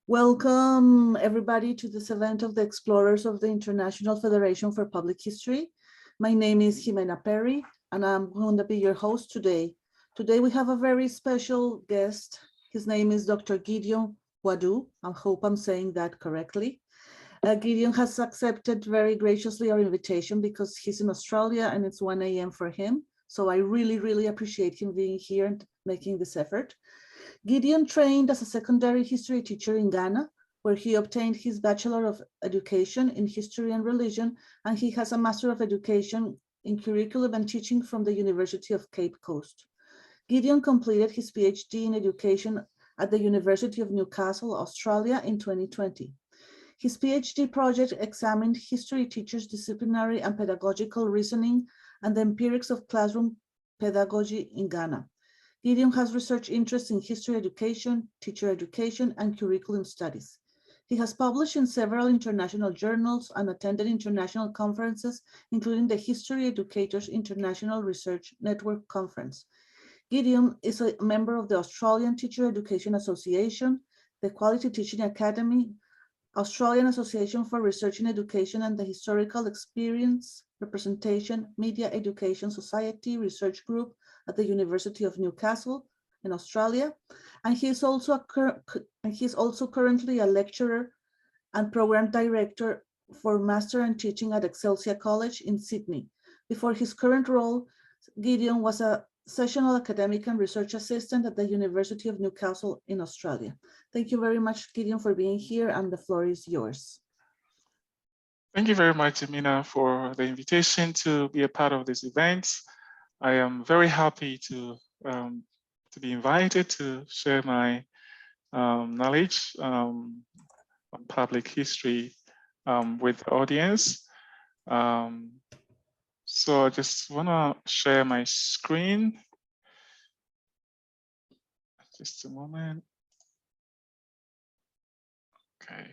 Welcome everybody to this event of the Explorers of the International Federation for Public History. My name is Jimena Perry and I'm going to be your host today. Today we have a very special guest. His name is Dr. Gideon Boadu. I hope I'm saying that correctly. Gideon has accepted very graciously our invitation because he's in Australia and it's 1 a.m. for him. So I really appreciate him being here and making this effort. Gideon trained as a secondary history teacher in Ghana, where he obtained his Bachelor of Education in History and Religion, and he has a Master of Education in Curriculum and Teaching from the University of Cape Coast. Gideon completed his PhD in Education at the University of Newcastle, Australia in 2020. His PhD project examined history teachers' disciplinary and pedagogical reasoning and the empirics of classroom pedagogy in Ghana. Gideon has research interests in history education, teacher education, and curriculum studies. He has published in several international journals and attended international conferences, including the History Educators International Research Network Conference. Gideon is a member of the Australian Teacher Education Association, the Quality Teaching Academy, Australian Association for Research in Education, and the Historical Experience Representation Media Education Society Research Group at the University of Newcastle in Australia. And he is also currently a lecturer and program director for Master and Teaching at Excelsia College in Sydney. Before his current role, Gideon was a Sessional academic and research assistant at the University of Newcastle in Australia. Thank you very much, Gideon, for being here, and the floor is yours. Thank you very much, Amina, for the invitation to be a part of this event. I am very happy to be invited to share my knowledge on public history with the audience. So I just want to share my screen. Just a moment. Okay.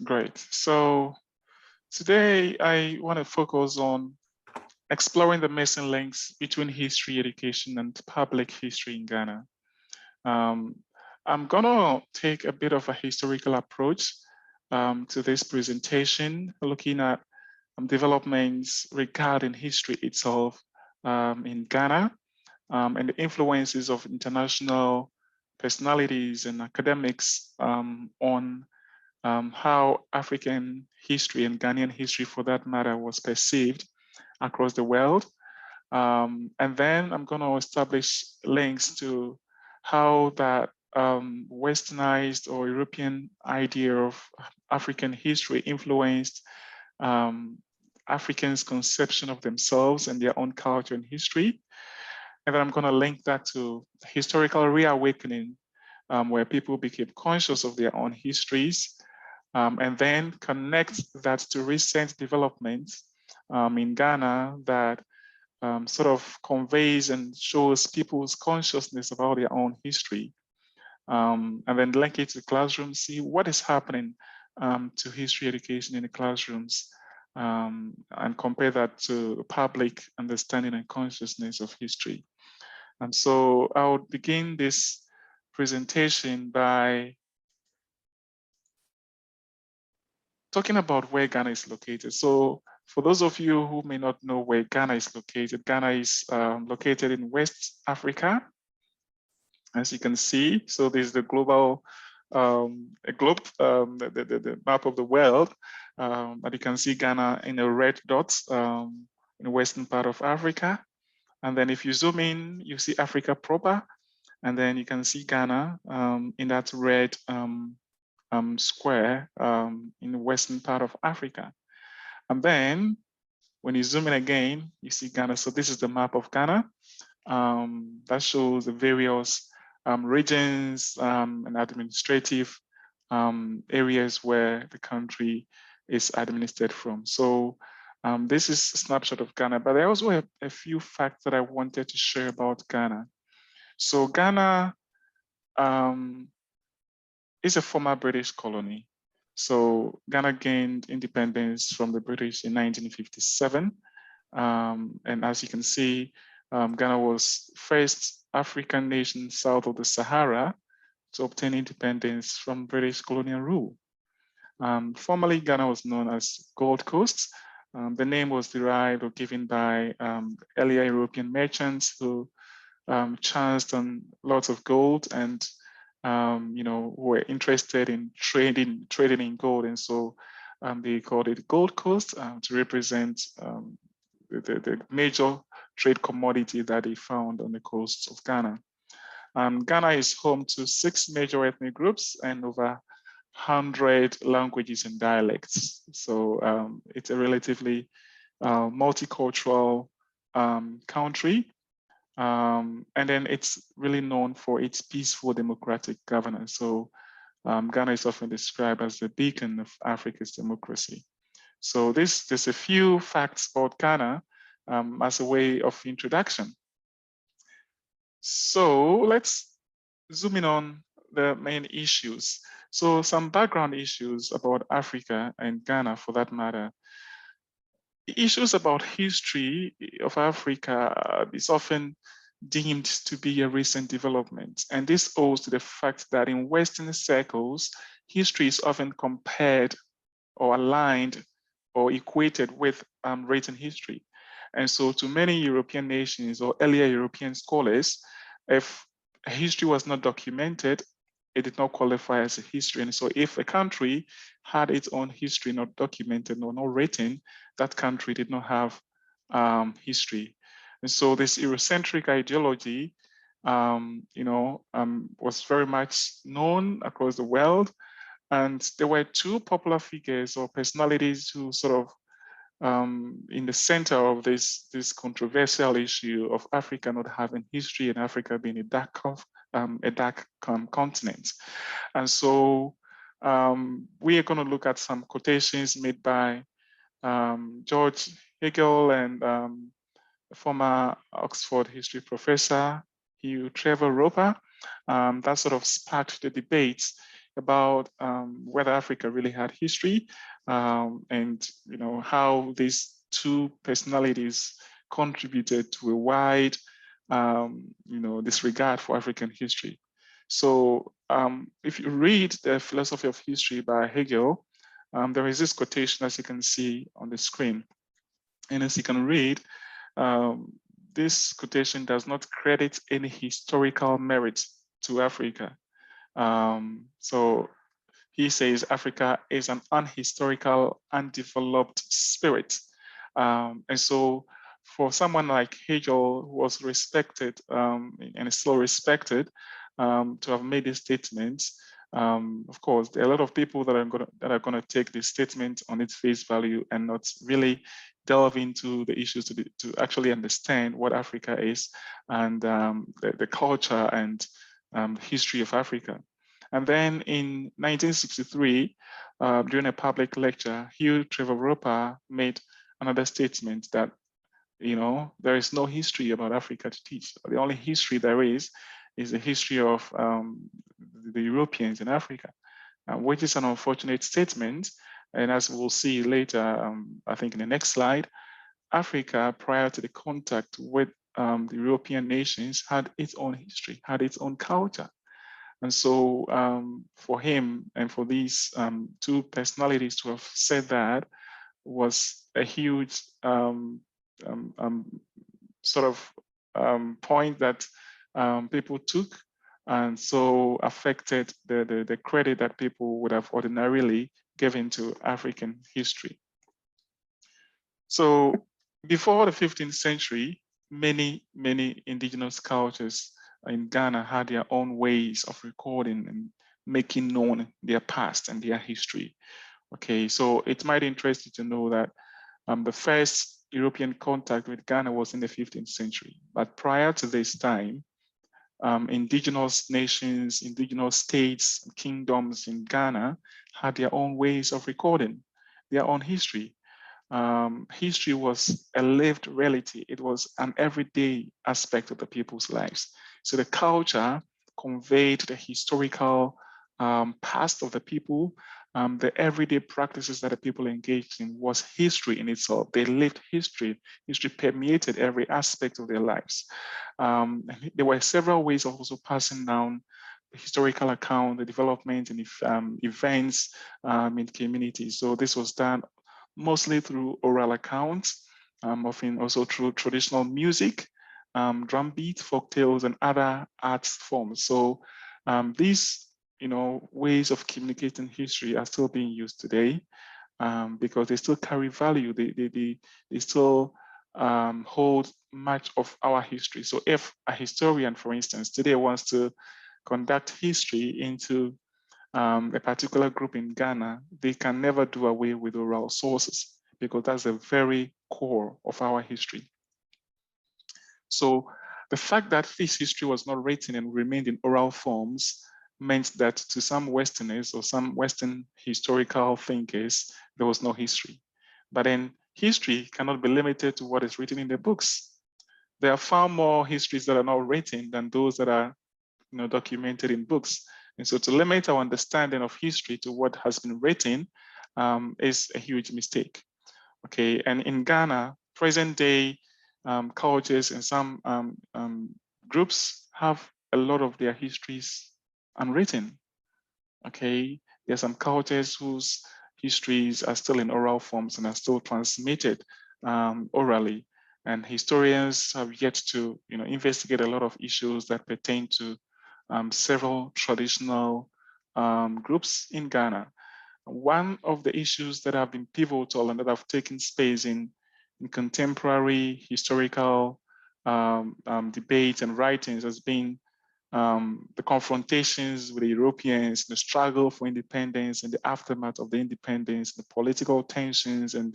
Great. So today I want to focus on exploring the missing links between history education and public history in Ghana. I'm gonna take a bit of a historical approach to this presentation, looking at developments regarding history itself in Ghana and the influences of international personalities and academics on how African history and Ghanaian history, for that matter, was perceived across the world. And then I'm going to establish links to how that westernized or European idea of African history influenced Africans' conception of themselves and their own culture and history. And then I'm going to link that to historical reawakening, where people became conscious of their own histories, and then connect that to recent developments in Ghana that sort of conveys and shows people's consciousness about their own history. And then link it to classrooms, see what is happening to history education in the classrooms, and compare that to public understanding and consciousness of history. And so I'll begin this presentation by talking about where Ghana is located. So for those of you who may not know where Ghana is located located in West Africa, as you can see. So this is the global the map of the world. But you can see Ghana in a red dot in the western part of Africa. And then if you zoom in, you see Africa proper. And then you can see Ghana in that red square in the western part of Africa. And then when you zoom in again, you see Ghana. So this is the map of Ghana that shows the various regions and administrative areas where the country is administered from. So this is a snapshot of Ghana, but I also have a few facts that I wanted to share about Ghana. So Ghana is a former British colony. So Ghana gained independence from the British in 1957. And as you can see, Ghana was first African nation south of the Sahara to obtain independence from British colonial rule. Formerly, Ghana was known as Gold Coast. The name was derived or given by earlier European merchants who chanced on lots of gold and were interested in trading in gold, and so they called it Gold Coast to represent the major trade commodity that they found on the coasts of Ghana. Ghana is home to 6 major ethnic groups and over 100 languages and dialects. So it's a relatively multicultural country. And then it's really known for its peaceful democratic governance. So Ghana is often described as the beacon of Africa's democracy. So there's a few facts about Ghana as a way of introduction. So let's zoom in on the main issues. So some background issues about Africa and Ghana for that matter. Issues about history of Africa is often deemed to be a recent development. And this owes to the fact that in Western circles, history is often compared or aligned or equated with written history. And so to many European nations or earlier European scholars, if history was not documented, it did not qualify as a history. And so if a country had its own history not documented or not written, that country did not have history. And so this Eurocentric ideology was very much known across the world. And there were 2 popular figures or personalities who sort of in the center of this controversial issue of Africa not having history and Africa being a dark continent. And so we are going to look at some quotations made by George Hegel and former Oxford history professor Hugh Trevor Roper. That sort of sparked the debates about whether Africa really had history and how these 2 personalities contributed to a wide disregard for African history. So if you read the philosophy of history by Hegel, there is this quotation, as you can see on the screen. And as you can read, this quotation does not credit any historical merit to Africa. So he says Africa is an unhistorical, undeveloped spirit. And so for someone like Hegel, who was respected and is still respected, to have made this statement, of course, there are a lot of people that are going to take this statement on its face value and not really delve into the issues to actually understand what Africa is and the culture and history of Africa. And then in 1963, during a public lecture, Hugh Trevor Roper made another statement that, there is no history about Africa to teach. The only history there is the history of the Europeans in Africa, which is an unfortunate statement. And as we'll see later, I think in the next slide, Africa, prior to the contact with the European nations, had its own history, had its own culture. And so for him and for these 2 personalities to have said that was a huge sort of point that people took, and so affected the credit that people would have ordinarily given to African history. So before the 15th century, many indigenous cultures in Ghana had their own ways of recording and making known their past and their history. Okay, so it might interest you to know that the first European contact with Ghana was in the 15th century. But prior to this time, indigenous nations, indigenous states, kingdoms in Ghana had their own ways of recording their own history. History was a lived reality. It was an everyday aspect of the people's lives. So the culture conveyed the historical past of the people, the everyday practices that the people engaged in was history in itself. They lived history. History permeated every aspect of their lives. And there were several ways of also passing down the historical account, the development and events in communities. So this was done mostly through oral accounts, often also through traditional music, drum beats, folk tales, and other art forms. So these ways of communicating history are still being used today because they still carry value. They still hold much of our history. So if a historian, for instance, today wants to conduct history into a particular group in Ghana, they can never do away with oral sources because that's the very core of our history. So the fact that this history was not written and remained in oral forms meant that to some Westerners or some Western historical thinkers, there was no history. But then history cannot be limited to what is written in the books. There are far more histories that are not written than those that are documented in books. And so to limit our understanding of history to what has been written is a huge mistake. Okay, and in Ghana, present day cultures and some groups have a lot of their histories unwritten. Okay, there are some cultures whose histories are still in oral forms and are still transmitted orally. And historians have yet to investigate a lot of issues that pertain to several traditional groups in Ghana. One of the issues that have been pivotal and that have taken space in contemporary historical debates and writings has been the confrontations with the Europeans, the struggle for independence and the aftermath of the independence, the political tensions and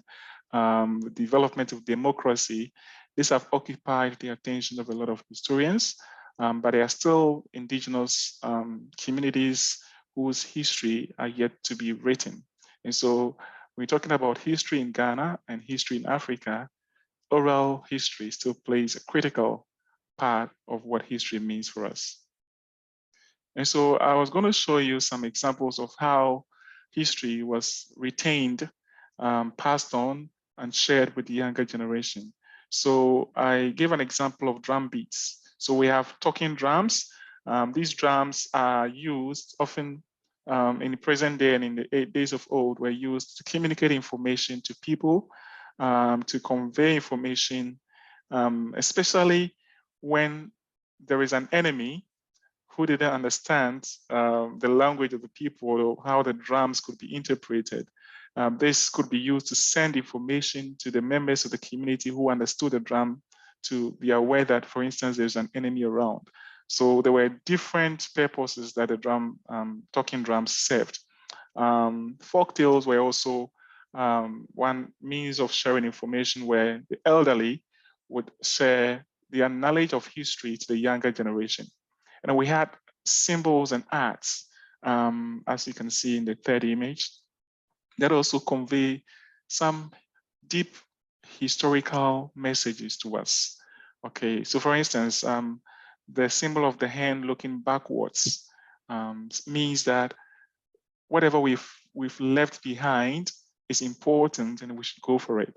the development of democracy. These have occupied the attention of a lot of historians, but there are still indigenous communities whose history are yet to be written. And so we're talking about history in Ghana and history in Africa. Oral history still plays a critical part of what history means for us. And so I was going to show you some examples of how history was retained, passed on, and shared with the younger generation. So I gave an example of drum beats. So we have talking drums. These drums are used often in the present day and in the days of old, were used to communicate information to people, to convey information, especially when there is an enemy who didn't understand the language of the people or how the drums could be interpreted. This could be used to send information to the members of the community who understood the drum to be aware that, for instance, there's an enemy around. So there were different purposes that the talking drums served. Folk tales were also one means of sharing information where the elderly would share their knowledge of history to the younger generation. And we had symbols and arts, as you can see in the third image, that also convey some deep historical messages to us. Okay, so for instance, the symbol of the hand looking backwards means that whatever we've left behind is important and we should go for it.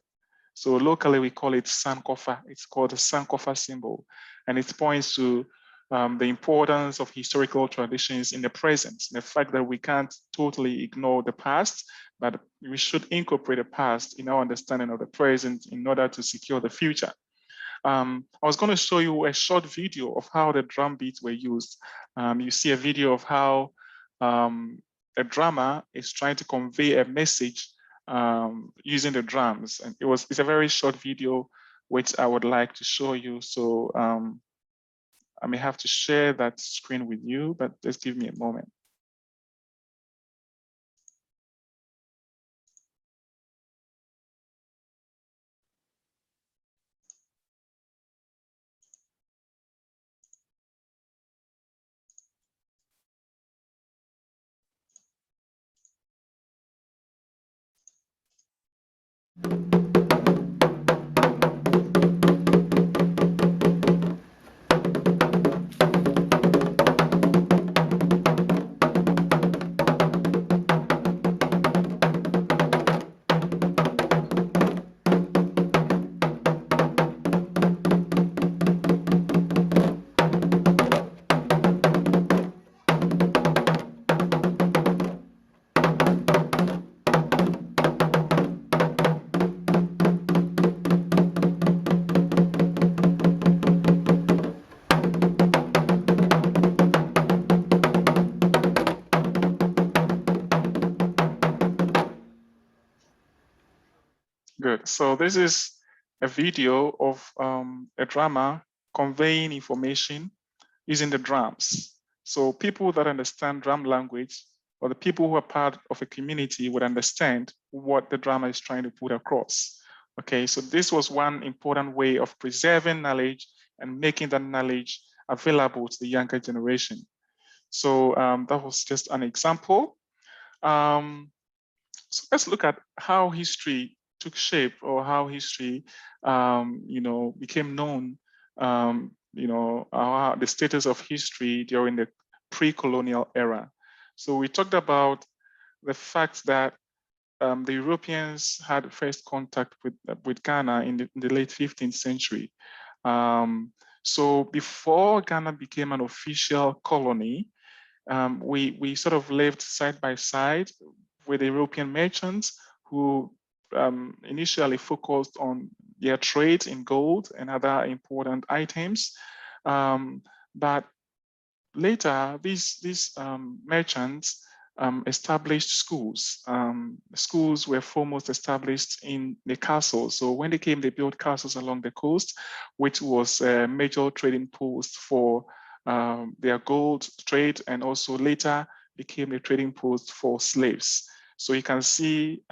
So locally we call it Sankofa. It's called the Sankofa symbol, and it points to the importance of historical traditions in the present, the fact that we can't totally ignore the past, but we should incorporate the past in our understanding of the present in order to secure the future. I was going to show you a short video of how the drum beats were used. You see a video of how a drummer is trying to convey a message using the drums. And it's a very short video, which I would like to show you. So I may have to share that screen with you, but just give me a moment. So this is a video of a drama conveying information using the drums. So people that understand drum language, or the people who are part of a community, would understand what the drama is trying to put across. Okay, so this was one important way of preserving knowledge and making that knowledge available to the younger generation. So that was just an example. So let's look at how history took shape, or how history, became known. The status of history during the pre-colonial era. So we talked about the fact that the Europeans had first contact with Ghana in the late 15th century. So before Ghana became an official colony, we sort of lived side by side with European merchants who initially focused on their trade in gold and other important items. But later, these merchants established schools. Schools were foremost established in the castles. So when they came, they built castles along the coast, which was a major trading post for their gold trade, and also later became a trading post for slaves. So you can see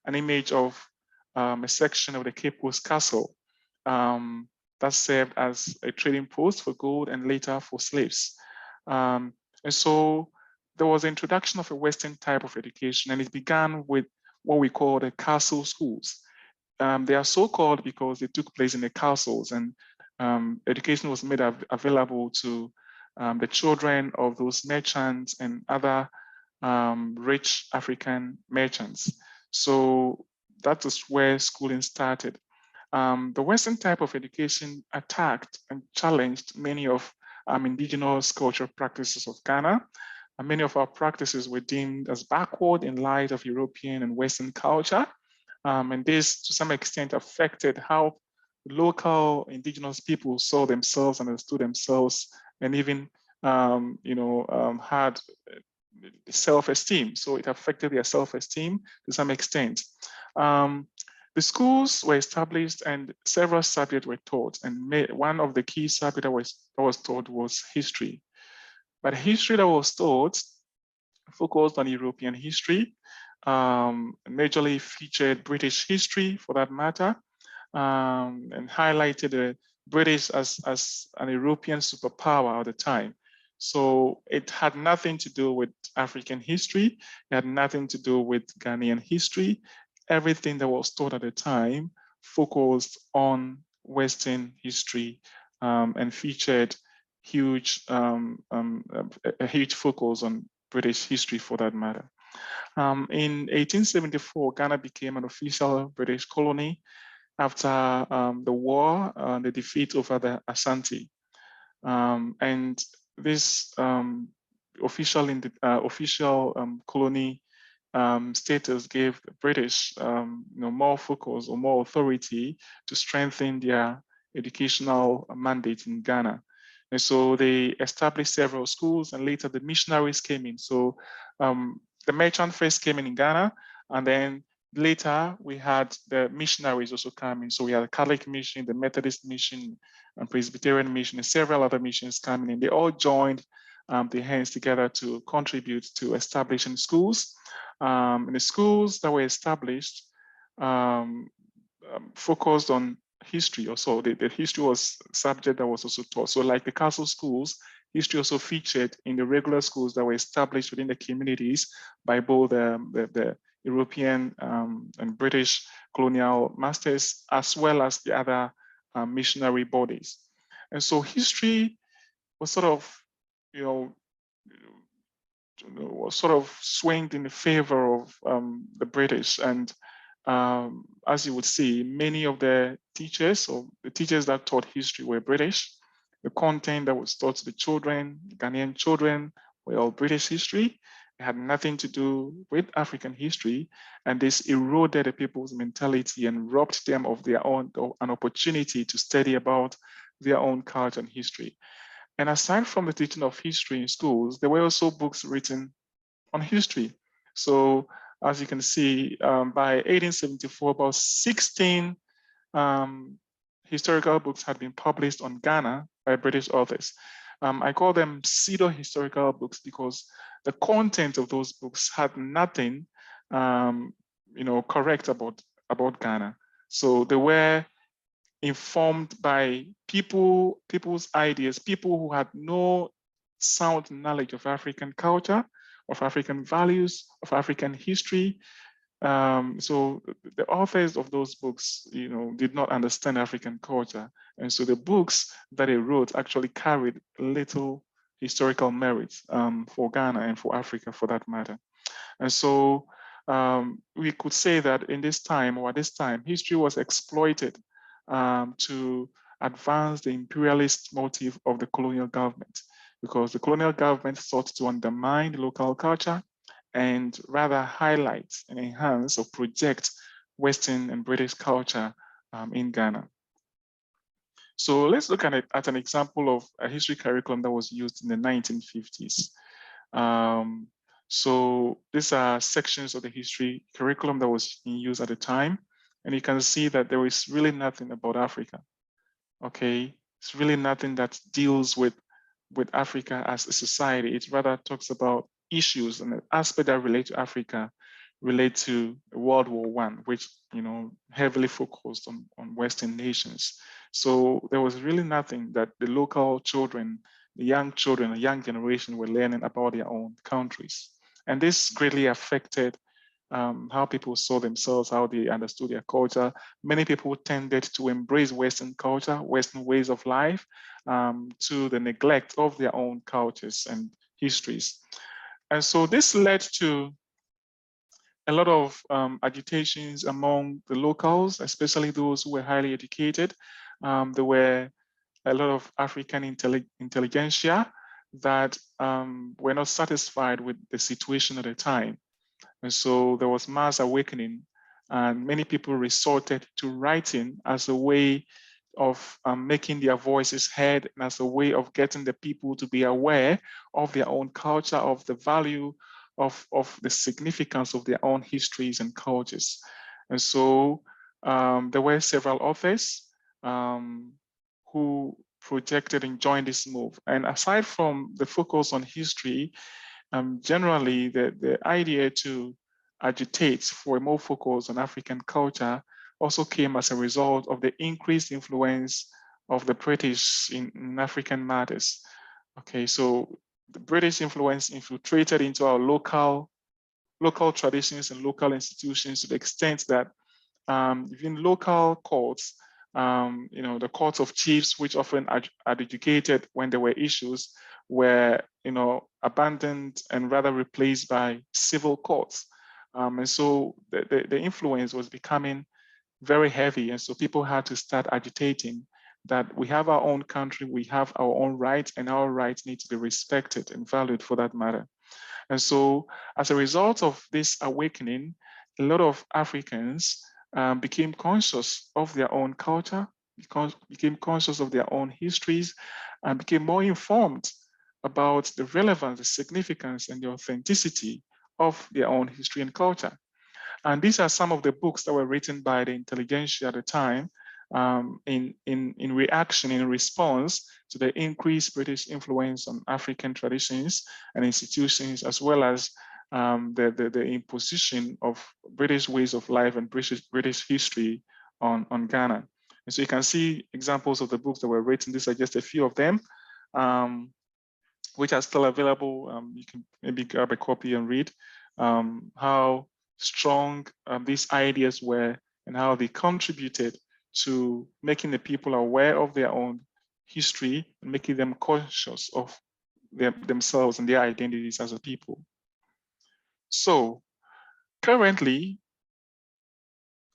an image of a section of the Cape Coast Castle that served as a trading post for gold and later for slaves. And so there was the introduction of a Western type of education, and it began with what we call the castle schools. They are so called because they took place in the castles, and education was made available to the children of those merchants and other rich African merchants. So that is where schooling started. The Western type of education attacked and challenged many of indigenous cultural practices of Ghana. And many of our practices were deemed as backward in light of European and Western culture. And this, to some extent, affected how local indigenous people saw themselves, understood themselves, and even had self-esteem. So it affected their self-esteem to some extent. The schools were established and several subjects were taught. And one of the key subjects that was taught was history. But history that was taught focused on European history, majorly featured British history for that matter, and highlighted the British as an European superpower at the time. So it had nothing to do with African history. It had nothing to do with Ghanaian history. Everything that was taught at the time focused on Western history and featured a huge focus on British history for that matter. In 1874, Ghana became an official British colony after the war, the defeat over the Ashanti. And this official colony status gave the British more focus or more authority to strengthen their educational mandate in Ghana. And so they established several schools, and later the missionaries came in. So the merchant first came in Ghana, and then later we had the missionaries also come in. So we had the Catholic mission, the Methodist mission, and Presbyterian mission, and several other missions coming in. They all joined their hands together to contribute to establishing schools. And the schools that were established focused on history also. The history was subject that was also taught. So like the castle schools, history also featured in the regular schools that were established within the communities by both the European and British colonial masters, as well as the other missionary bodies. And so history was sort of, was sort of swinged in favor of the British. And as you would see, many of the teachers or the teachers that taught history were British. The content that was taught to the children, Ghanaian children, were all British history. It had nothing to do with African history. And this eroded the people's mentality and robbed them of their own, an opportunity to study about their own culture and history. And aside from the teaching of history in schools, there were also books written on history. So as you can see, by 1874, about 16 historical books had been published on Ghana by British authors. I call them pseudo-historical books because the content of those books had nothing, correct about Ghana. So they were informed by people's ideas, people who had no sound knowledge of African culture, of African values, of African history. So the authors of those books, did not understand African culture. And so the books that they wrote actually carried little historical merit for Ghana and for Africa for that matter. And so we could say that in this time, or at this time, history was exploited to advance the imperialist motive of the colonial government, because the colonial government sought to undermine the local culture and rather highlight and enhance or project Western and British culture in Ghana. So let's look at an example of a history curriculum that was used in the 1950s. So these are sections of the history curriculum that was in use at the time. And you can see that there is really nothing about Africa. Okay, it's really nothing that deals with Africa as a society. It rather talks about issues and aspects that relate to Africa, relate to World War I, which heavily focused on Western nations. So there was really nothing that the local children, the young generation were learning about their own countries. And this greatly affected how people saw themselves, how they understood their culture. Many people tended to embrace Western culture, Western ways of life, to the neglect of their own cultures and histories. And so this led to a lot of agitations among the locals, especially those who were highly educated. There were a lot of African intelligentsia that were not satisfied with the situation at the time. And so there was mass awakening, and many people resorted to writing as a way of making their voices heard and as a way of getting the people to be aware of their own culture, of the value of the significance of their own histories and cultures. And so there were several authors who projected and joined this move. And aside from the focus on history, generally the idea to agitate for a more focus on African culture also came as a result of the increased influence of the British in African matters. Okay, so the British influence infiltrated into our local traditions and local institutions to the extent that even local courts, the courts of chiefs, which often are educated when there were issues, were abandoned and rather replaced by civil courts. And so the influence was becoming very heavy. And so people had to start agitating that we have our own country, we have our own rights, and our rights need to be respected and valued for that matter. And so as a result of this awakening, a lot of Africans became conscious of their own culture, became conscious of their own histories, and became more informed about the relevance, the significance, and the authenticity of their own history and culture. And these are some of the books that were written by the intelligentsia at the time in reaction, in response to the increased British influence on African traditions and institutions, as well as the imposition of British ways of life and British history on Ghana. And so you can see examples of the books that were written. These are just a few of them, which are still available. You can maybe grab a copy and read how strong these ideas were and how they contributed to making the people aware of their own history and making them conscious of themselves and their identities as a people. So currently,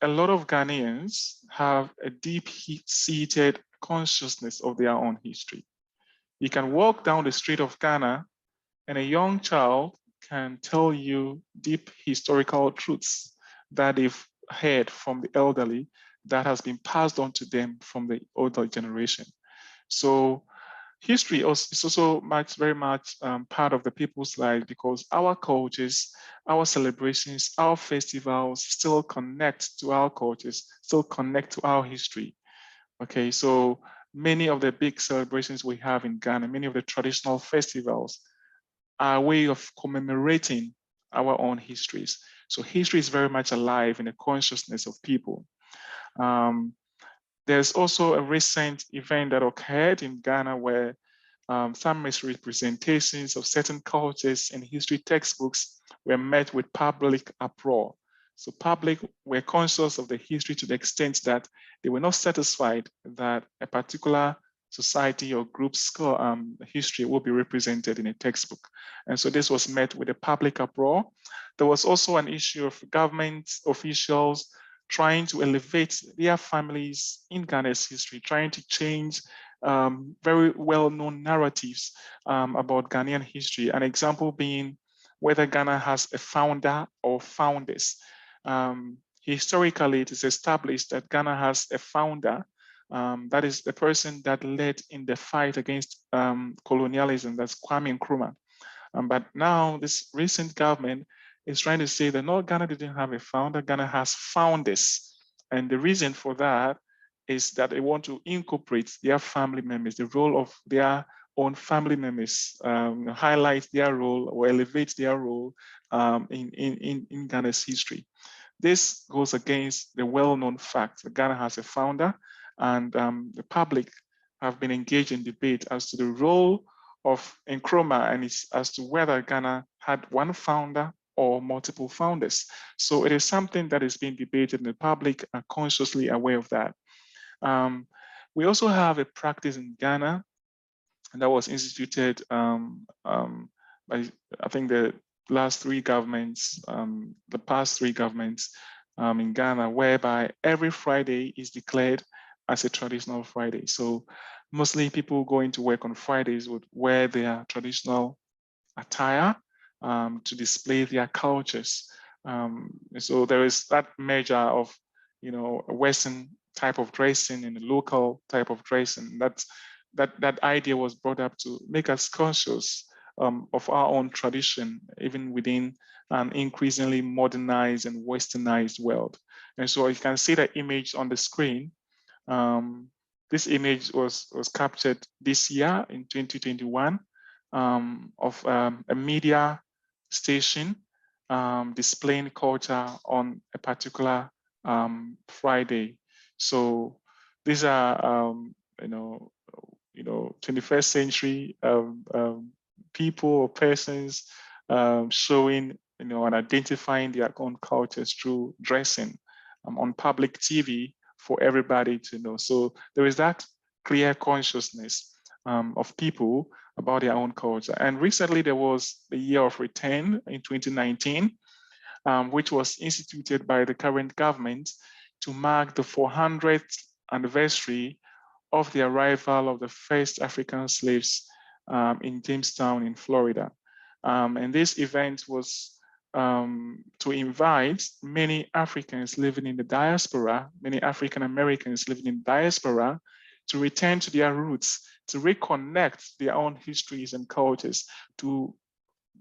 a lot of Ghanaians have a deep-seated consciousness of their own history. You can walk down the street of Ghana and a young child can tell you deep historical truths that they've heard from the elderly that has been passed on to them from the older generation. So history is also very much part of the people's life, because our cultures, our celebrations, our festivals still connect to our cultures, still connect to our history. Okay, so many of the big celebrations we have in Ghana, many of the traditional festivals are a way of commemorating our own histories. So history is very much alive in the consciousness of people. There's also a recent event that occurred in Ghana where some misrepresentations of certain cultures in history textbooks were met with public uproar. So public were conscious of the history to the extent that they were not satisfied that a particular society or group's history will be represented in a textbook. And so this was met with a public uproar. There was also an issue of government officials trying to elevate their families in Ghana's history, trying to change very well-known narratives about Ghanaian history. An example being whether Ghana has a founder or founders. Historically, it is established that Ghana has a founder, that is the person that led in the fight against colonialism, that's Kwame Nkrumah. But now this recent government is trying to say that no, Ghana didn't have a founder, Ghana has founders. And the reason for that is that they want to incorporate their family members, the role of their own family members, highlight their role or elevate their role in Ghana's history. This goes against the well-known fact that Ghana has a founder, and the public have been engaged in debate as to the role of Nkrumah and as to whether Ghana had one founder or multiple founders. So it is something that is being debated, and the public are consciously aware of that. We also have a practice in Ghana that was instituted by, I think, the past three governments in Ghana, whereby every Friday is declared as a traditional Friday. So mostly people going to work on Fridays would wear their traditional attire to display their cultures. So there is that measure of, a Western type of dressing and a local type of dressing. That idea was brought up to make us conscious of our own tradition, even within an increasingly modernized and westernized world. And so you can see the image on the screen. This image was captured this year in 2021 of a media station displaying culture on a particular Friday. So these are, 21st century people or persons showing, and identifying their own cultures through dressing on public TV for everybody to know. So there is that clear consciousness of people about their own culture. And recently there was the Year of Return in 2019, which was instituted by the current government to mark the 400th anniversary of the arrival of the first African slaves in Jamestown in Florida. And this event was to invite many Africans living in the diaspora, many African Americans living in diaspora, to return to their roots, to reconnect their own histories and cultures, to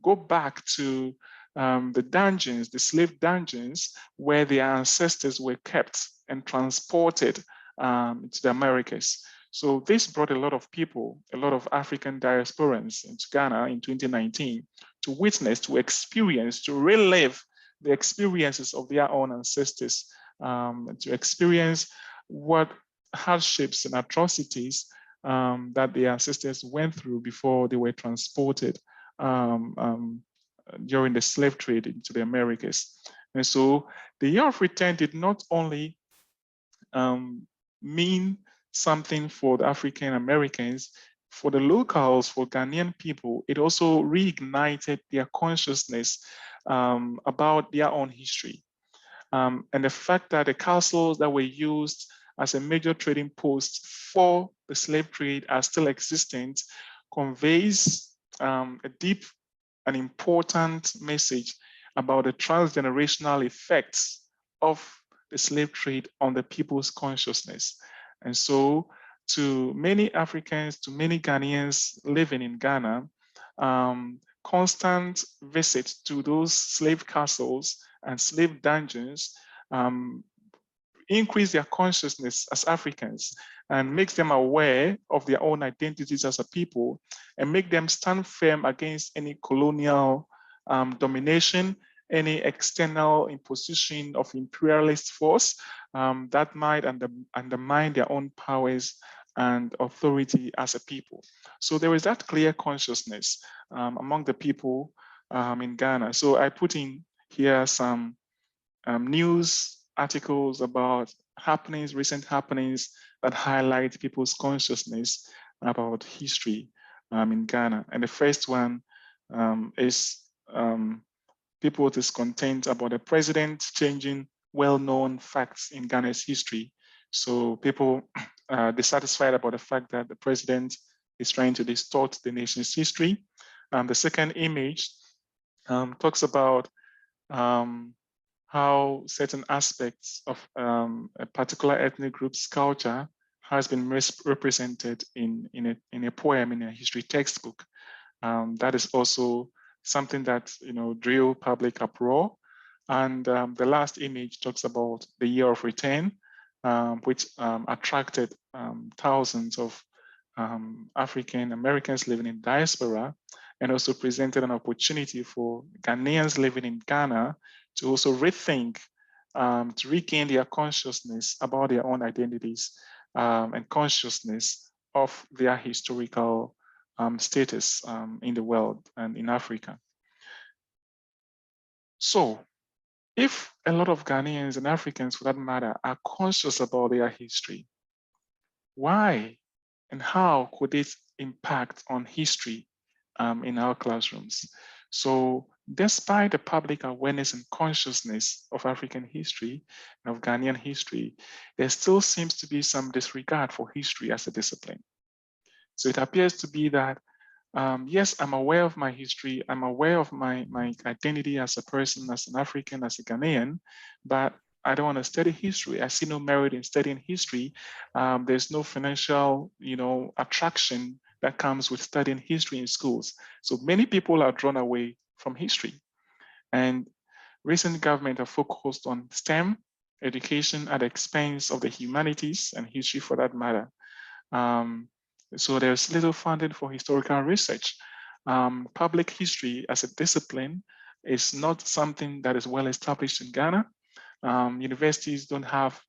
go back to the dungeons, the slave dungeons, where their ancestors were kept and transported to the Americas. So this brought a lot of people, a lot of African diasporans into Ghana in 2019 to witness, to experience, to relive the experiences of their own ancestors, to experience what hardships and atrocities that the ancestors went through before they were transported during the slave trade into the Americas. And so the Year of Return did not only mean something for the African Americans, for the locals, for Ghanaian people, it also reignited their consciousness about their own history. And the fact that the castles that were used as a major trading post for the slave trade are still existent conveys a deep and important message about the transgenerational effects of the slave trade on the people's consciousness. And so to many Africans, to many Ghanaians living in Ghana, constant visits to those slave castles and slave dungeons increase their consciousness as Africans and makes them aware of their own identities as a people and make them stand firm against any colonial domination, any external imposition of imperialist force that might undermine their own powers and authority as a people. So there is that clear consciousness among the people in Ghana. So I put in here some news articles about happenings, recent happenings that highlight people's consciousness about history in Ghana. And the first one is people's discontent about the president changing well-known facts in Ghana's history. So people are dissatisfied about the fact that the president is trying to distort the nation's history. The second image talks about how certain aspects of a particular ethnic group's culture has been misrepresented in a poem, in a history textbook. That is also something that drew public uproar. And the last image talks about the year of return, which attracted thousands of African Americans living in diaspora, and also presented an opportunity for Ghanaians living in Ghana to also rethink, to regain their consciousness about their own identities and consciousness of their historical status in the world and in Africa. So if a lot of Ghanaians and Africans for that matter are conscious about their history, why and how could it impact on history in our classrooms? So despite the public awareness and consciousness of African history and of Ghanaian history, there still seems to be some disregard for history as a discipline. So it appears to be that, yes, I'm aware of my history, I'm aware of my identity as a person, as an African, as a Ghanaian, but I don't want to study history. I see no merit in studying history. There's no financial, attraction that comes with studying history in schools. So many people are drawn away from history. And recent government have focused on STEM education at the expense of the humanities and history for that matter. So there's little funding for historical research. Public history as a discipline is not something that is well established in Ghana. Universities don't have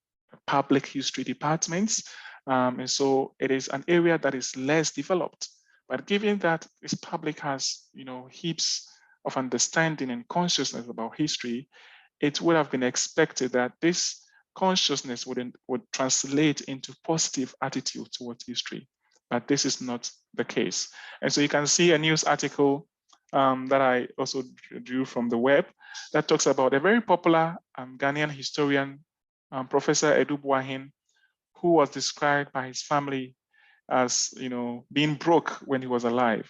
public history departments. And so it is an area that is less developed. But given that this public has, heaps of understanding and consciousness about history, it would have been expected that this consciousness would translate into positive attitude towards history. But this is not the case. And so you can see a news article that I also drew from the web that talks about a very popular Ghanaian historian, Professor Edu Boahin, who was described by his family as being broke when he was alive.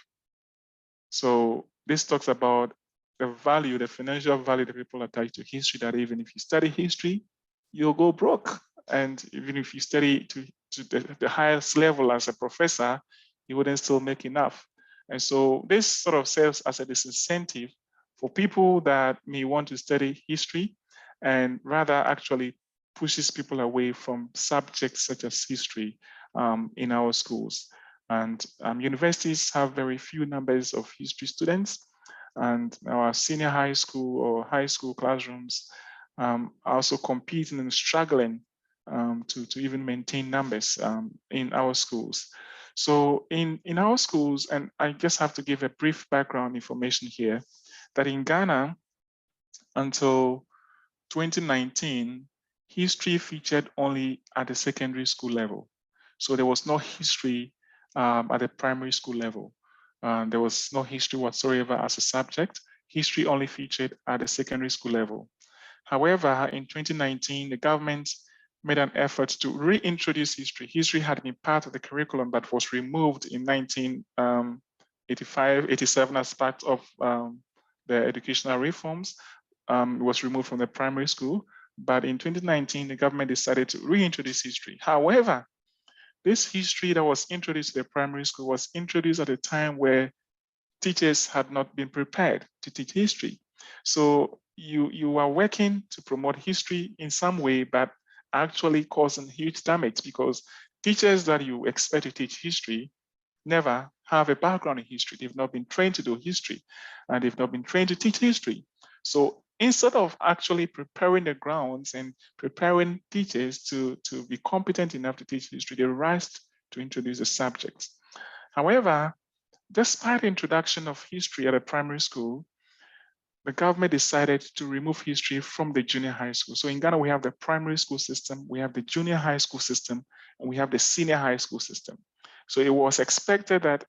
So this talks about the value, the financial value that people attach to history, that even if you study history, you'll go broke. And even if you study to the highest level as a professor, you wouldn't still make enough. And so this sort of serves as a disincentive for people that may want to study history, and rather actually pushes people away from subjects such as history in our schools. And universities have very few numbers of history students, and our senior high school or high school classrooms are also competing and struggling to even maintain numbers in our schools. So in our schools, and I just have to give a brief background information here, that in Ghana, until 2019, history featured only at the secondary school level. So there was no history at the primary school level. There was no history whatsoever as a subject. History only featured at the secondary school level. However, in 2019, the government made an effort to reintroduce history. History had been part of the curriculum but was removed in 1985, 87 as part of the educational reforms. It was removed from the primary school. But in 2019, the government decided to reintroduce history. However, this history that was introduced to the primary school was introduced at a time where teachers had not been prepared to teach history. So you are working to promote history in some way, but actually causing huge damage, because teachers that you expect to teach history never have a background in history. They've not been trained to do history, and they've not been trained to teach history. So instead of actually preparing the grounds and preparing teachers to be competent enough to teach history, they rushed to introduce the subject. However, despite the introduction of history at a primary school, the government decided to remove history from the junior high school. So in Ghana, we have the primary school system, we have the junior high school system, and we have the senior high school system. So it was expected that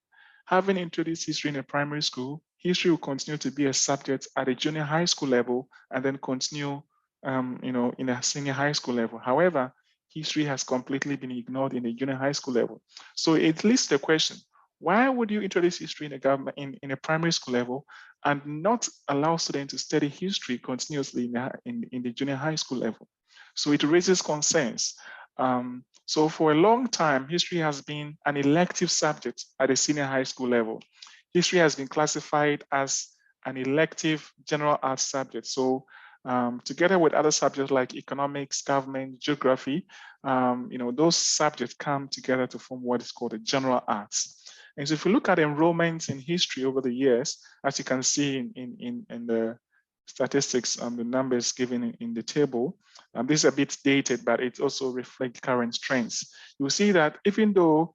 having introduced history in a primary school, history will continue to be a subject at a junior high school level and then continue in a senior high school level. However, history has completely been ignored in the junior high school level. So it leads to the question, why would you introduce history in a government in a primary school level and not allow students to study history continuously in the junior high school level? So it raises concerns. So for a long time, history has been an elective subject at the senior high school level. History has been classified as an elective general arts subject. So together with other subjects like economics, government, geography, those subjects come together to form what is called the general arts. And so if you look at enrollments in history over the years, as you can see in the statistics, the numbers given in the table, this is a bit dated, but it also reflects current trends. You'll see that even though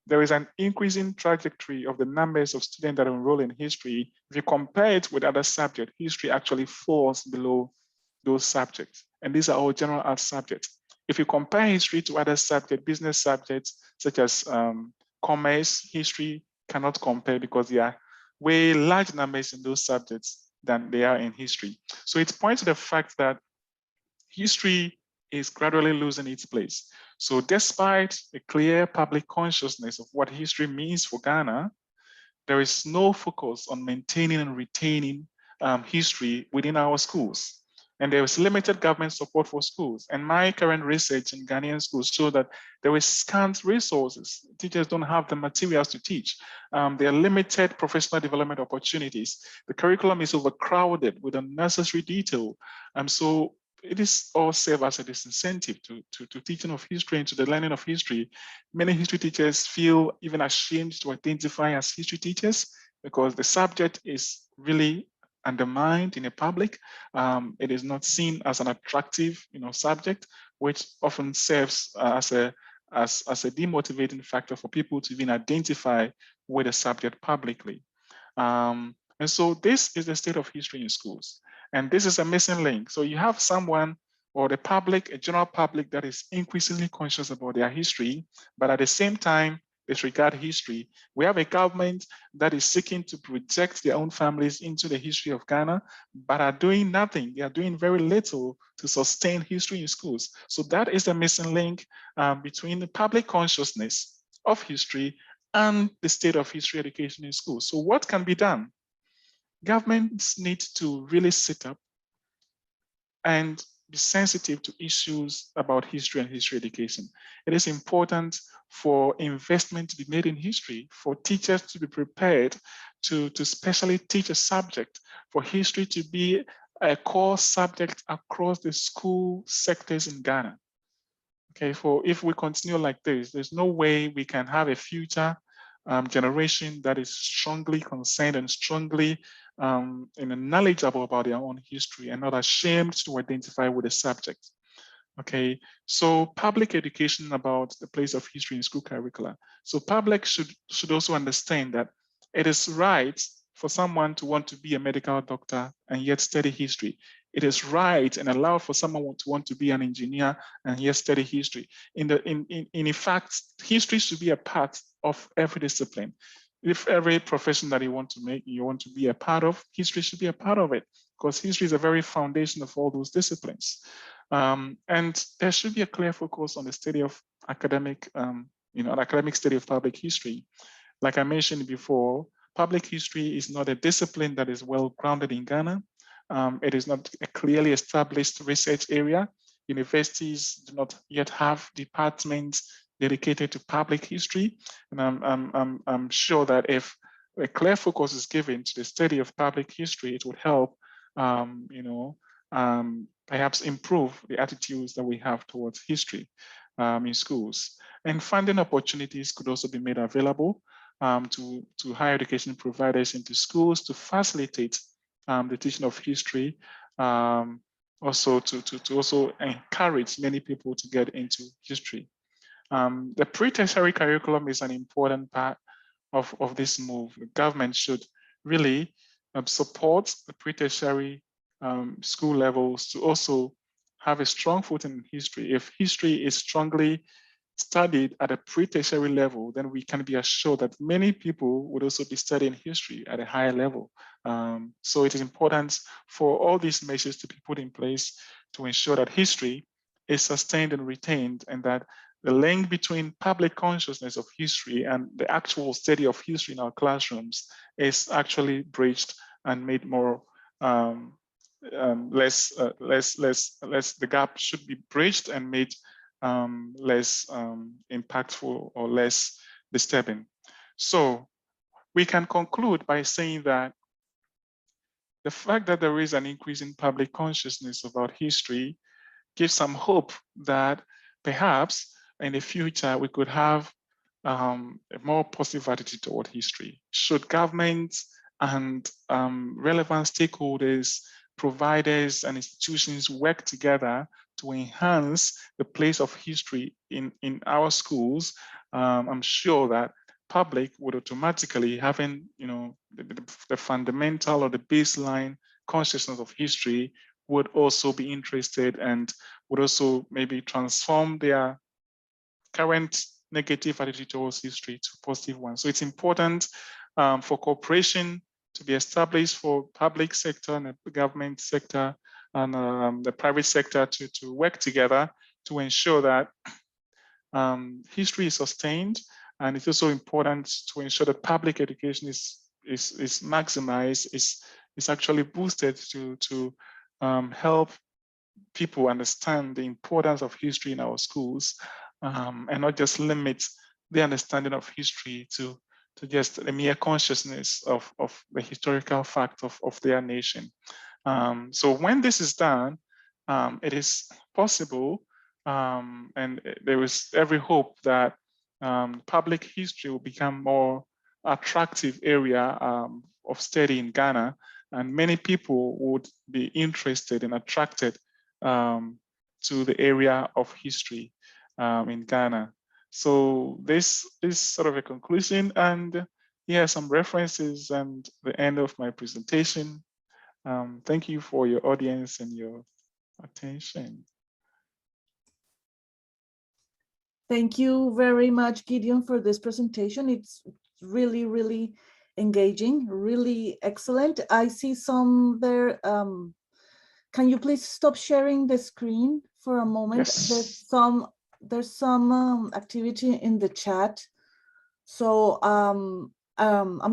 there is an increasing trajectory of the numbers of students that enroll in history, if you compare it with other subjects, history actually falls below those subjects. And these are all general arts subjects. If you compare history to other subjects, business subjects, such as commerce, history cannot compare because there are way large numbers in those subjects than they are in history. So it points to the fact that history is gradually losing its place. So despite a clear public consciousness of what history means for Ghana, there is no focus on maintaining and retaining history within our schools. And there is limited government support for schools. And my current research in Ghanaian schools show that there is scant resources. Teachers don't have the materials to teach. There are limited professional development opportunities. The curriculum is overcrowded with unnecessary detail. So it is all serve as a disincentive to teaching of history and to the learning of history. Many history teachers feel even ashamed to identify as history teachers because the subject is really undermined in the public. It is not seen as an attractive, subject, which often serves as a demotivating factor for people to even identify with the subject publicly. And so this is the state of history in schools. And this is a missing link. So you have someone or the public, a general public that is increasingly conscious about their history, but at the same time, disregard history. We have a government that is seeking to project their own families into the history of Ghana, but are doing nothing. They are doing very little to sustain history in schools. So that is the missing link between the public consciousness of history and the state of history education in schools. So what can be done? Governments need to really sit up and be sensitive to issues about history and history education. It is important for investment to be made in history, for teachers to be prepared to specially teach a subject, for history to be a core subject across the school sectors in Ghana. Okay, if we continue like this, there's no way we can have a future generation that is strongly concerned and strongly knowledgeable about their own history and not ashamed to identify with the subject. Okay, so public education about the place of history in school curricula. So public should also understand that it is right for someone to want to be a medical doctor and yet study history. It is right and allowed for someone to want to be an engineer and yet study history. In fact, history should be a part of every discipline. If every profession that you want to be a part of, history should be a part of it, because history is a very foundation of all those disciplines. And there should be a clear focus on the study of academic, an academic study of public history. Like I mentioned before, public history is not a discipline that is well grounded in Ghana. It is not a clearly established research area. Universities do not yet have departments dedicated to public history. And I'm sure that if a clear focus is given to the study of public history, it would help, perhaps improve the attitudes that we have towards history in schools. And funding opportunities could also be made available to higher education providers into schools to facilitate the teaching of history, also to also encourage many people to get into history. The pre-tertiary curriculum is an important part of this move. The government should really support the pre-tertiary school levels to also have a strong footing in history. If history is strongly studied at a pre-tertiary level, then we can be assured that many people would also be studying history at a higher level. So it is important for all these measures to be put in place to ensure that history is sustained and retained, and that the link between public consciousness of history and the actual study of history in our classrooms is actually bridged and made more the gap should be bridged and made less impactful or less disturbing. So we can conclude by saying that the fact that there is an increase in public consciousness about history gives some hope that perhaps in the future we could have a more positive attitude toward history. Should governments and relevant stakeholders, providers and institutions work together to enhance the place of history in our schools, I'm sure that public would automatically having, the fundamental or the baseline consciousness of history would also be interested and would also maybe transform their current negative attitude towards history to positive one. So it's important for cooperation to be established for public sector and the government sector and the private sector to work together to ensure that history is sustained. And it's also important to ensure that public education is maximized, is actually boosted to help people understand the importance of history in our schools, and not just limit the understanding of history to just a mere consciousness of the historical fact of their nation. So when this is done, it is possible, and there is every hope that public history will become more attractive area of study in Ghana, and many people would be interested and attracted to the area of history in Ghana. So this is sort of a conclusion, and here are some references and the end of my presentation. Thank you for your audience and your attention. Thank you very much, Gideon, for this presentation. It's really, really engaging, really excellent. I see some there. Can you please stop sharing the screen for a moment? Yes. There's some activity in the chat. So I'm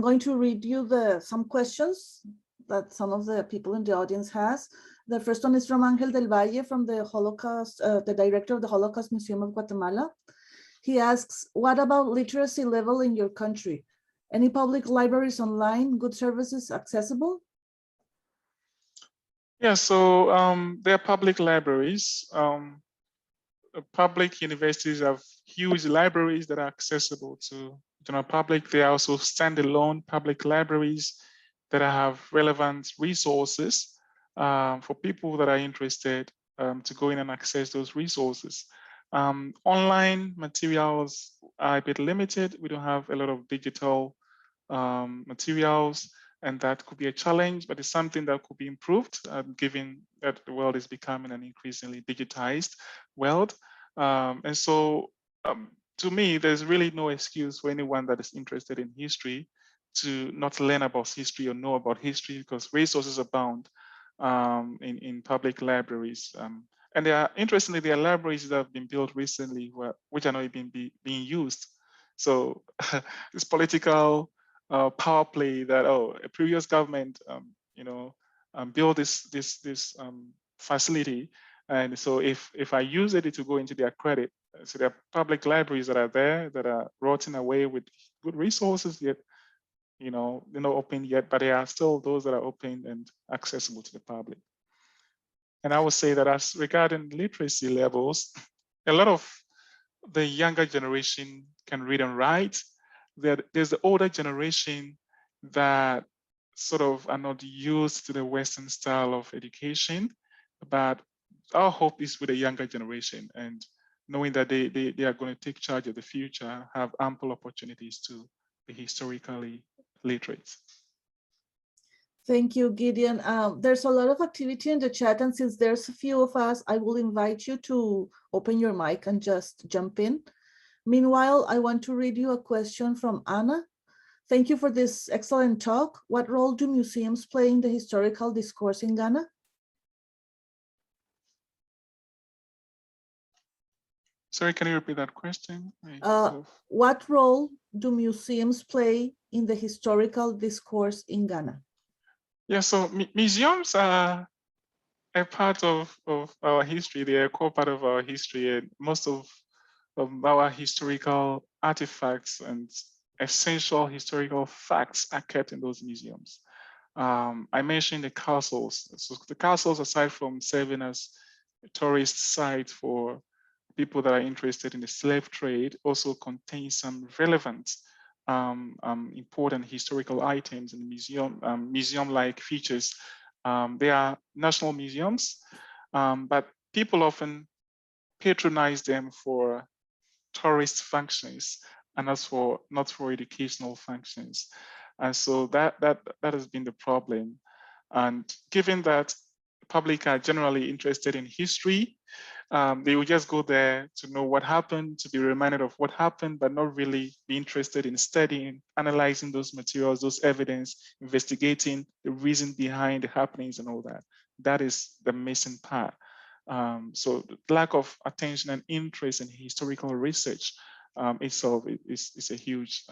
going to read you some questions that some of the people in the audience has. The first one is from Ángel del Valle, from the Holocaust, the director of the Holocaust Museum of Guatemala. He asks, what about literacy level in your country? Any public libraries online, good services accessible? Yeah, so there are public libraries. Public universities have huge libraries that are accessible to general public. There are also standalone public libraries that have relevant resources for people that are interested to go in and access those resources. Online materials are a bit limited. We don't have a lot of digital materials, and that could be a challenge, but it's something that could be improved given that the world is becoming an increasingly digitized world. And so to me, there's really no excuse for anyone that is interested in history to not learn about history or know about history, because resources abound in public libraries. And interestingly, there are libraries that have been built recently which are not being used. So this political power play that, a previous government, built this facility, and so if I use it to go into their credit, So there are public libraries that are there that are rotting away with good resources, yet, they're not open yet, but there are still those that are open and accessible to the public. And I would say that as regarding literacy levels, a lot of the younger generation can read and write. There's the older generation that sort of are not used to the Western style of education, but our hope is with the younger generation, and knowing that they are going to take charge of the future, have ample opportunities to be historically literate. Thank you, Gideon. There's a lot of activity in the chat, and since there's a few of us, I will invite you to open your mic and just jump in. Meanwhile, I want to read you a question from Anna. Thank you for this excellent talk. What role do museums play in the historical discourse in Ghana? Sorry, can you repeat that question? What role do museums play in the historical discourse in Ghana? Yeah, so museums are a part of our history. They are a core part of our history, and most of our historical artifacts and essential historical facts are kept in those museums. I mentioned the castles. So the castles, aside from serving as a tourist site for people that are interested in the slave trade, also contain some relevant, important historical items in the museum, museum-like features. They are national museums, but people often patronize them for tourist functions and not for educational functions. And so that has been the problem. And given that the public are generally interested in history, they will just go there to know what happened, to be reminded of what happened, but not really be interested in studying, analyzing those materials, those evidence, investigating the reason behind the happenings and all that. That is the missing part. So the lack of attention and interest in historical research itself is a huge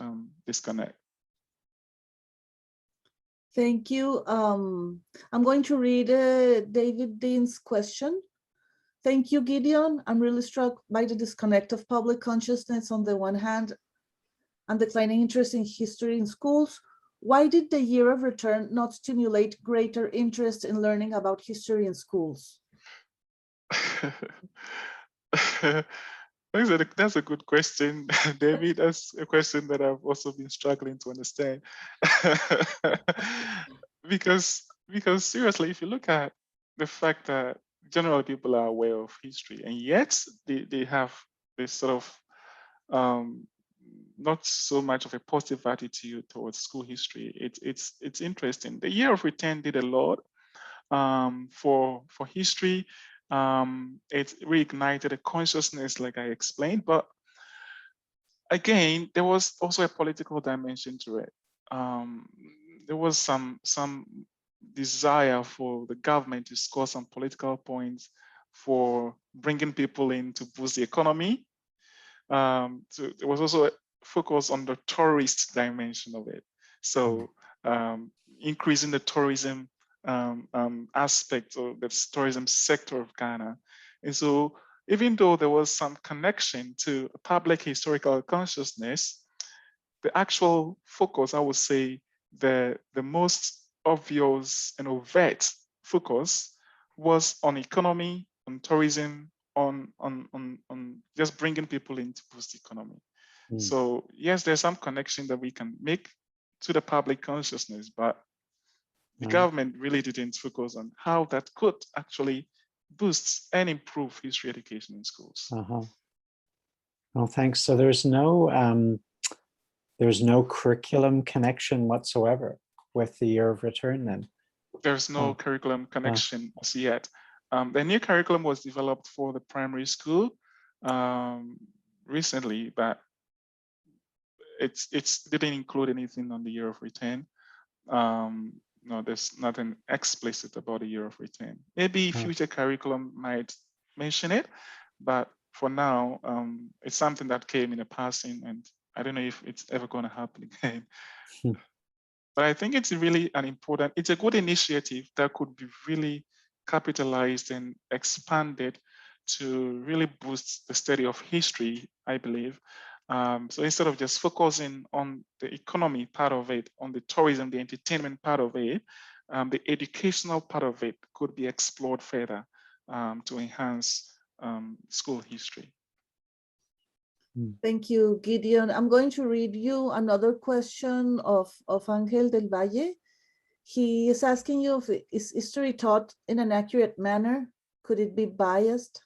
disconnect. Thank you. I'm going to read David Dean's question. Thank you, Gideon. I'm really struck by the disconnect of public consciousness on the one hand and declining interest in history in schools. Why did the year of return not stimulate greater interest in learning about history in schools? That's a good question, David. That's a question that I've also been struggling to understand. because seriously, if you look at the fact that generally people are aware of history, and yet they have this sort of not so much of a positive attitude towards school history. It's interesting. The year of return did a lot for history. It reignited a consciousness, like I explained, but again, there was also a political dimension to it. There was some desire for the government to score some political points for bringing people in to boost the economy. So there was also a focus on the tourist dimension of it. So increasing the tourism aspect of the tourism sector of Ghana. And so even though there was some connection to public historical consciousness, the actual focus, I would say, the most obvious and overt focus was on economy, on tourism, on just bringing people in to boost the economy. So yes, there's some connection that we can make to the public consciousness, but the government really didn't focus on how that could actually boost and improve history education in schools. Well, thanks. So there's no curriculum connection whatsoever with the year of return then? There's no curriculum connection as yet. The new curriculum was developed for the primary school recently, but it didn't include anything on the year of return. No, there's nothing explicit about the year of return. Maybe future curriculum might mention it, but for now, it's something that came in a passing, and I don't know if it's ever going to happen again. But I think it's really it's a good initiative that could be really capitalized and expanded to really boost the study of history, I believe. So instead of just focusing on the economy part of it, on the tourism, the entertainment part of it, the educational part of it could be explored further to enhance school history. Thank you, Gideon. I'm going to read you another question of Angel del Valle. He is asking you if is history taught in an accurate manner? Could it be biased?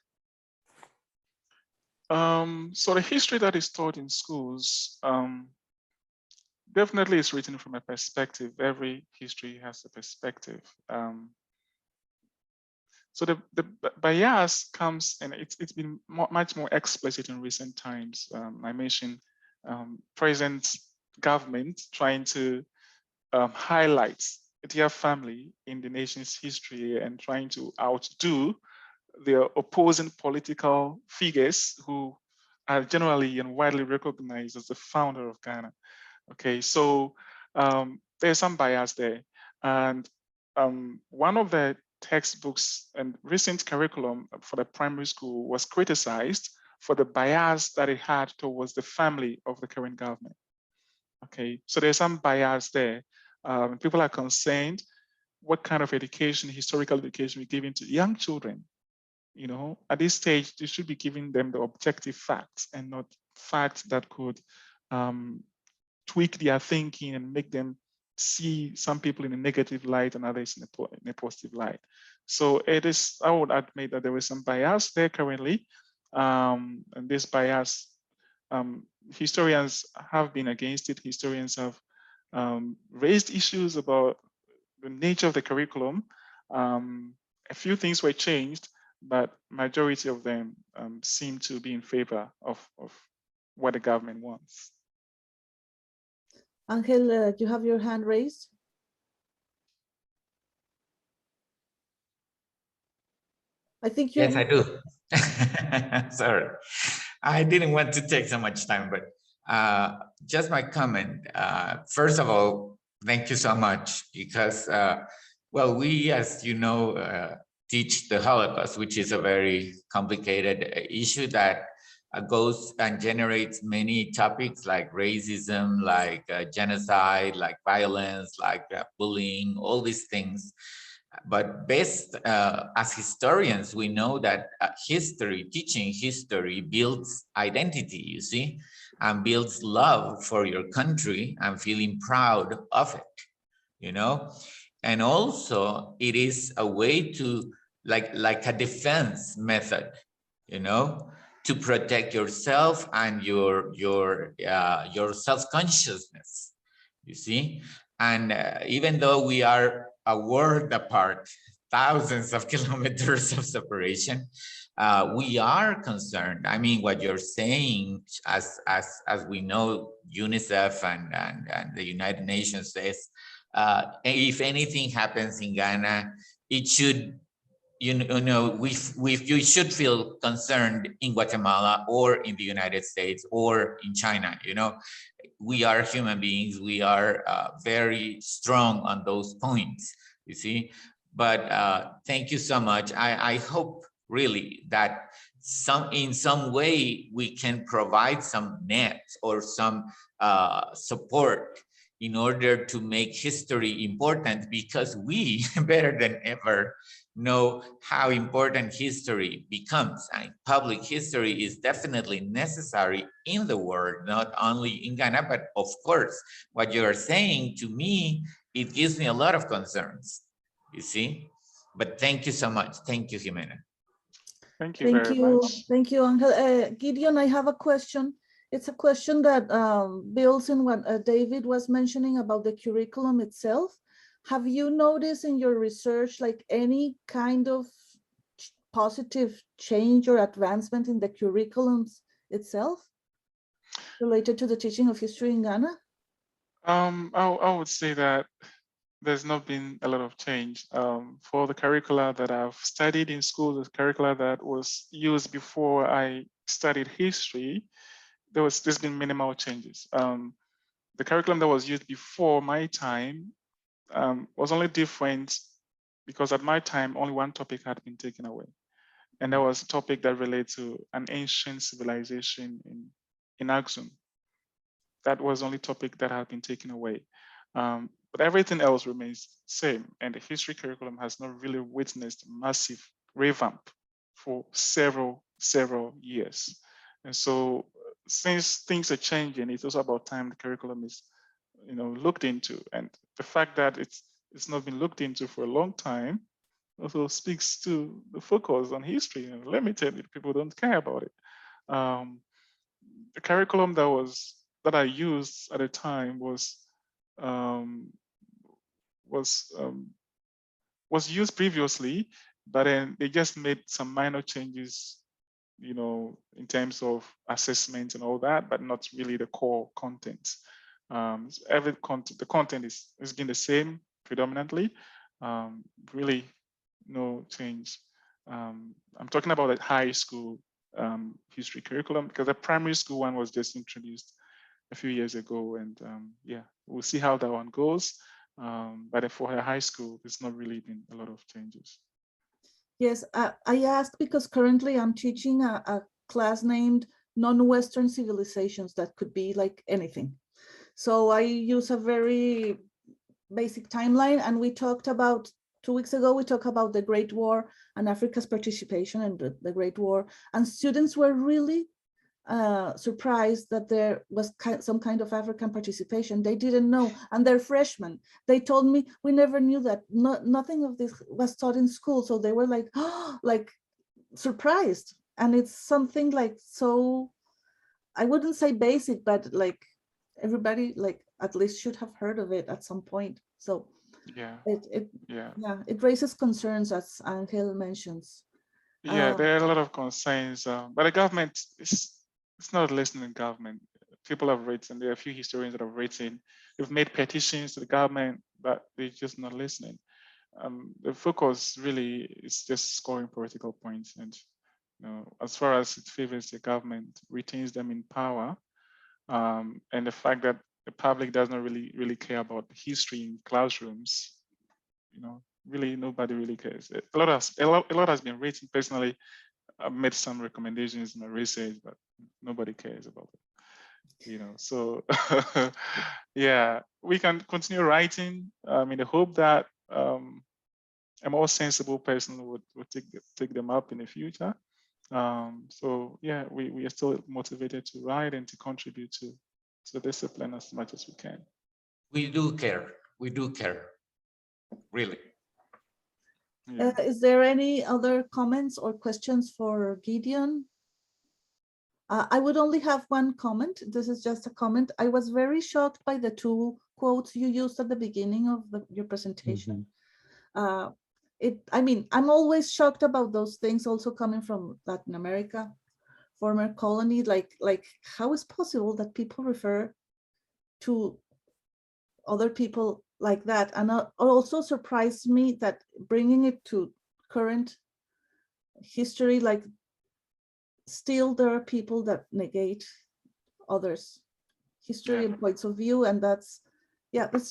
So the history that is taught in schools definitely is written from a perspective. Every history has a perspective. So the bias comes, and it's been much more explicit in recent times. I mentioned present government trying to highlight their family in the nation's history and trying to outdo their opposing political figures who are generally and widely recognized as the founder of Ghana. Okay, so there's some bias there. And one of the textbooks and recent curriculum for the primary school was criticized for the bias that it had towards the family of the current government. Okay, so there's some bias there. People are concerned what kind of education, historical education, we're giving to young children. You know, at this stage, they should be giving them the objective facts and not facts that could tweak their thinking and make them see some people in a negative light and others in a positive light. So it is, I would admit that there is some bias there currently. And this bias, historians have been against it. Historians have raised issues about the nature of the curriculum. A few things were changed, but majority of them seem to be in favor of what the government wants. Angel, you have your hand raised. I think you. Yes, I do. Sorry, I didn't want to take so much time, but just my comment. First of all, thank you so much because, well, we, as you know, teach the Holocaust, which is a very complicated issue that goes and generates many topics like racism, like genocide, like violence, like bullying, all these things. But best as historians, we know that history, teaching history builds identity, you see, and builds love for your country and feeling proud of it, you know. And also it is a way to like a defense method, you know, to protect yourself and your self-consciousness, you see. And even though we are a world apart, thousands of kilometers of separation, we are concerned. I mean, what you're saying, as we know, UNICEF and the United Nations says, if anything happens in Ghana, it should, you should feel concerned in Guatemala or in the United States or in China. You know, we are human beings. We are very strong on those points, you see. But thank you so much. I hope really that in some way we can provide some net or some support in order to make history important, because we better than ever know how important history becomes. And public history is definitely necessary in the world, not only in Ghana, but of course, what you are saying to me, it gives me a lot of concerns, you see. But thank you so much. Thank you, Jimena. Thank you very much. Thank you, Angel. Gideon, I have a question. It's a question that builds in what David was mentioning about the curriculum itself. Have you noticed in your research like any kind of positive change or advancement in the curriculums itself related to the teaching of history in Ghana? I would say that there's not been a lot of change. For the curricula that I've studied in school, the curricula that was used before I studied history, there's been minimal changes. The curriculum that was used before my time was only different because at my time, only one topic had been taken away. And that was a topic that related to an ancient civilization in Axum. That was the only topic that had been taken away. But everything else remains same. And the history curriculum has not really witnessed massive revamp for several years. And so since things are changing, it's also about time the curriculum is, looked into. And the fact that it's not been looked into for a long time also speaks to the focus on history. And let me tell you, people don't care about it. The curriculum that I used at the time was used previously, but then they just made some minor changes, in terms of assessment and all that, but not really the core content. The content is been the same predominantly. Really no change. I'm talking about the high school history curriculum, because the primary school one was just introduced a few years ago, and yeah, we'll see how that one goes. But for her high school, there's not really been a lot of changes. Yes, I asked because currently I'm teaching a class named Non-Western Civilizations that could be like anything. So I use a very basic timeline, and we talked about 2 weeks ago, we talked about the Great War and Africa's participation in the Great War, and students were really surprised that there was some kind of African participation. They didn't know, and they're freshmen. They told me, we never knew that. Nothing of this was taught in school. So they were like, oh, like surprised. And it's something like, so I wouldn't say basic, but like everybody like at least should have heard of it at some point. So yeah, it raises concerns, as Angel mentions. Yeah, there are a lot of concerns, but the government it's not a listening government. People have written, there are a few historians that have written, they've made petitions to the government, but they're just not listening. The focus really is just scoring political points, and as far as it favors the government, retains them in power, and the fact that the public does not really care about history in classrooms, really nobody really cares. A lot has been written. Personally, I've made some recommendations in my research, but nobody cares about it. So yeah, we can continue writing in the hope that a more sensible person would take them up in the future. So yeah, we are still motivated to write and to contribute to the discipline as much as we can. We do care. We do care, really. Yeah. Is there any other comments or questions for Gideon? I would only have one comment. This is just a comment. I was very shocked by the 2 quotes you used at the beginning of your presentation. I'm always shocked about those things also coming from Latin America, former colony, like how is possible that people refer to other people like that? And it also surprised me that bringing it to current history, like still there are people that negate others' history and points of view, and that's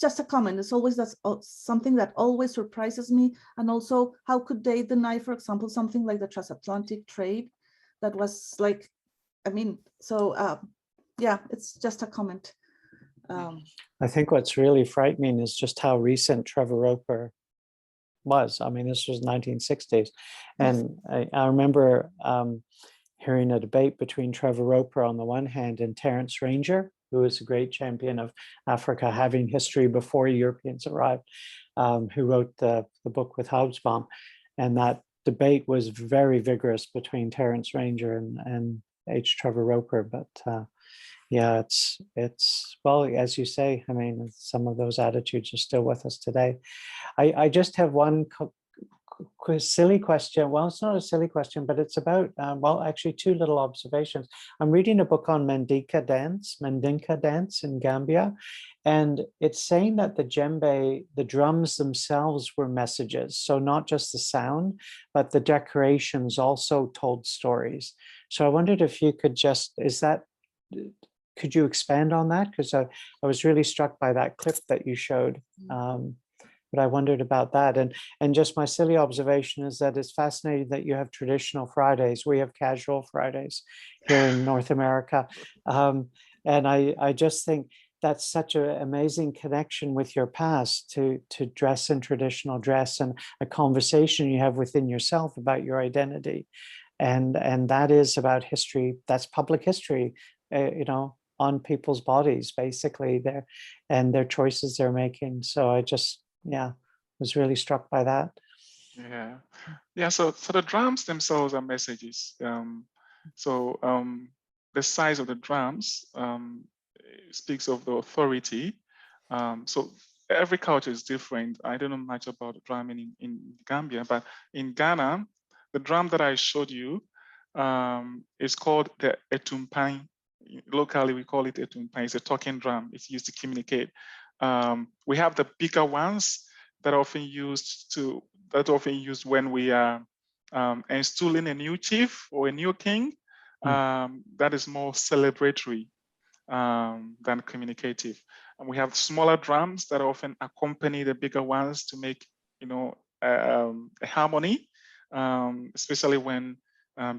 just a comment. It's always that's something that always surprises me. And also, how could they deny, for example, something like the transatlantic trade that was like, it's just a comment. I think what's really frightening is just how recent Trevor Roper was. I mean, this was 1960s. And I remember hearing a debate between Trevor Roper on the one hand and Terence Ranger, who was a great champion of Africa, having history before Europeans arrived, who wrote the book with Hobsbawm. And that debate was very vigorous between Terence Ranger and H. Trevor Roper. But yeah, it's well, as you say, I mean, some of those attitudes are still with us today. I just have one silly question. Well, it's not a silly question, but it's about, well, actually 2 little observations. I'm reading a book on Mandinka dance in Gambia, and it's saying that the djembe, the drums themselves were messages. So not just the sound, but the decorations also told stories. So I wondered if you could could you expand on that? Because I was really struck by that clip that you showed. but I wondered about that. And just my silly observation is that it's fascinating that you have traditional Fridays. We have casual Fridays here in North America. And I just think that's such an amazing connection with your past to dress in traditional dress, and a conversation you have within yourself about your identity. And that is about history. That's public history, you know, on people's bodies, basically, and their choices they're making. So I just, was really struck by that. Yeah. So the drums themselves are messages. The size of the drums speaks of the authority. So every culture is different. I don't know much about drumming in Gambia, but in Ghana, the drum that I showed you is called the etumpan. Locally, we call it etumpan. It's a talking drum. It's used to communicate. We have the bigger ones that are often used when we are installing a new chief or a new king. That is more celebratory than communicative. And we have smaller drums that often accompany the bigger ones to make, a harmony, especially when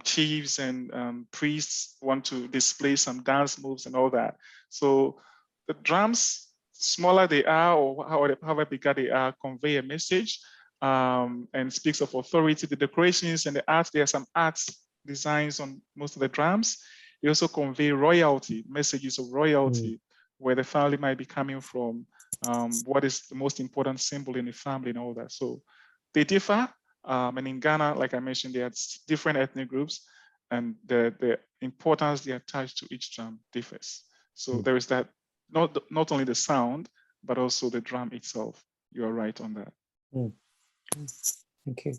chiefs and priests want to display some dance moves and all that. So the drums, smaller they are or however bigger they are, convey a message and speaks of authority. The decorations and the art, there are some arts designs on most of the drums. They also convey royalty, messages of royalty, where the family might be coming from, what is the most important symbol in the family and all that. So they differ. And in Ghana, like I mentioned, there are different ethnic groups, and the importance they attach to each drum differs. So there is that, not only the sound, but also the drum itself. You are right on that. Thank you.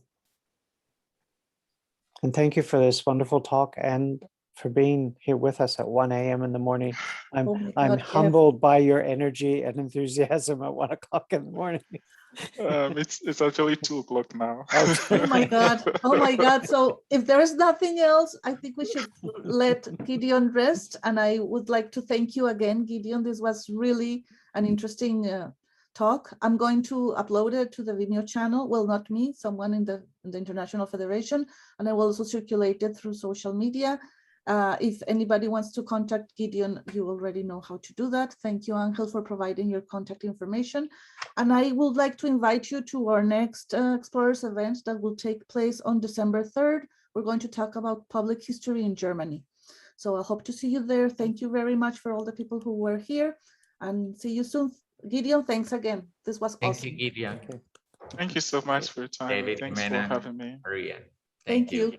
And thank you for this wonderful talk and for being here with us at 1 a.m. in the morning. I'm humbled by your energy and enthusiasm at 1 o'clock in the morning. It's actually 2 o'clock now. Oh my God. Oh my God. So if there is nothing else, I think we should let Gideon rest. And I would like to thank you again, Gideon. This was really an interesting talk. I'm going to upload it to the Vimeo channel. Well, not me, someone in the International Federation. And I will also circulate it through social media. If anybody wants to contact Gideon, you already know how to do that. Thank you, Angel, for providing your contact information. And I would like to invite you to our next Explorers event that will take place on December 3rd. We're going to talk about public history in Germany. So I hope to see you there. Thank you very much for all the people who were here, and see you soon. Gideon, thanks again. This was awesome. Thank you, Gideon. Thank you so much for your time. David, Thanks Jimena, for having me. Maria. Thank you.